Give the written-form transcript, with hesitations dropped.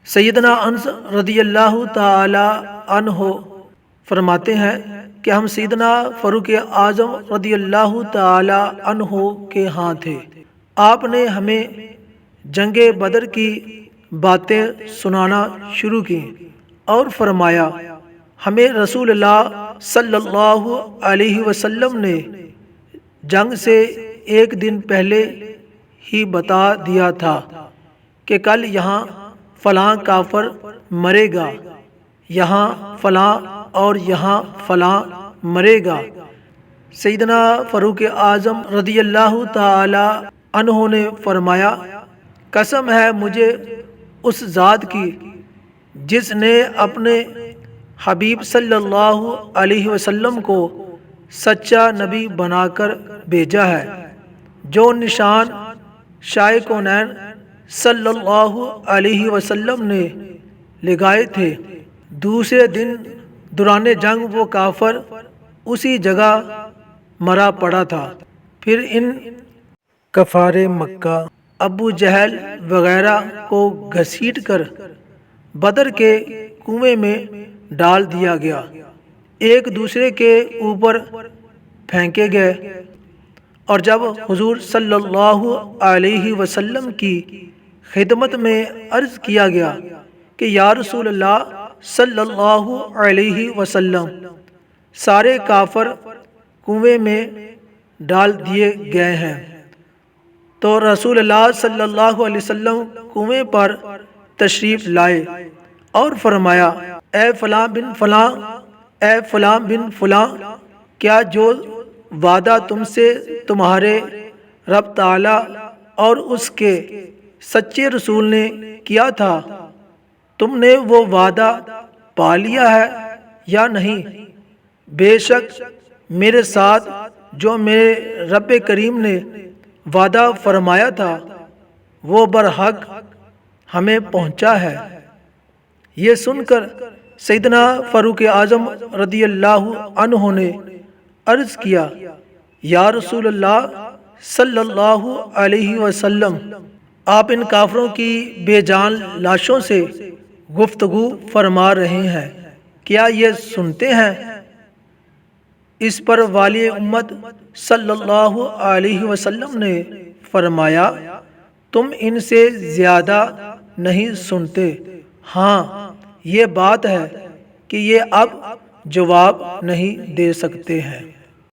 سیدنا انس رضی اللہ تعالی عنہ فرماتے ہیں کہ ہم سیدنا فاروق اعظم رضی اللہ تعالی عنہ کے ہاں تھے۔ آپ نے ہمیں جنگ بدر کی باتیں سنانا شروع کی اور فرمایا، ہمیں رسول اللہ صلی اللہ علیہ وسلم نے جنگ سے ایک دن پہلے ہی بتا دیا تھا کہ کل یہاں فلاں کافر مرے گا، یہاں فلاں اور یہاں فلاں مرے گا۔ سیدنا فاروق اعظم رضی اللہ تعالی عنہ نے فرمایا، قسم ہے مجھے اس ذات کی جس نے اپنے حبیب صلی اللہ علیہ وسلم کو سچا نبی بنا کر بھیجا ہے، جو نشان شاہ کونین صلی اللہ علیہ وسلم نے لگائے تھے۔ دوسرے دن دوران جنگ وہ کافر اسی جگہ مرا پڑا تھا۔ پھر ان کفار مکہ ابو جہل وغیرہ کو گھسیٹ کر بدر کے کنویں میں ڈال دیا گیا، ایک دوسرے کے اوپر پھینکے گئے، اور جب حضور صلی اللہ علیہ وسلم کی خدمت میں عرض کیا گیا کہ یا رسول اللہ صلی اللہ علیہ وسلم، سارے کافر کنویں میں ڈال دیے گئے ہیں، تو رسول اللہ صلی اللہ علیہ وسلم کنویں پر تشریف لائے اور فرمایا، اے فلاں بن فلاں، اے فلاں بن فلاں، کیا جو وعدہ تم سے تمہارے رب تعالی اور اس کے سچے رسول نے کیا تھا، تم نے وہ وعدہ پا لیا ہے یا نہیں؟ بے شک میرے ساتھ جو میرے رب کریم نے وعدہ فرمایا تھا وہ برحق ہمیں پہنچا ہے۔ یہ سن کر سیدنا فاروق اعظم رضی اللہ عنہ نے عرض کیا، یا رسول اللہ صلی اللہ علیہ وسلم، آپ ان کافروں کی بے جان لاشوں سے گفتگو فرما رہے ہیں، کیا یہ سنتے ہیں؟ اس پر والی امت صلی اللہ علیہ وسلم نے فرمایا، تم ان سے زیادہ نہیں سنتے، ہاں یہ بات ہے کہ یہ اب جواب نہیں دے سکتے ہیں۔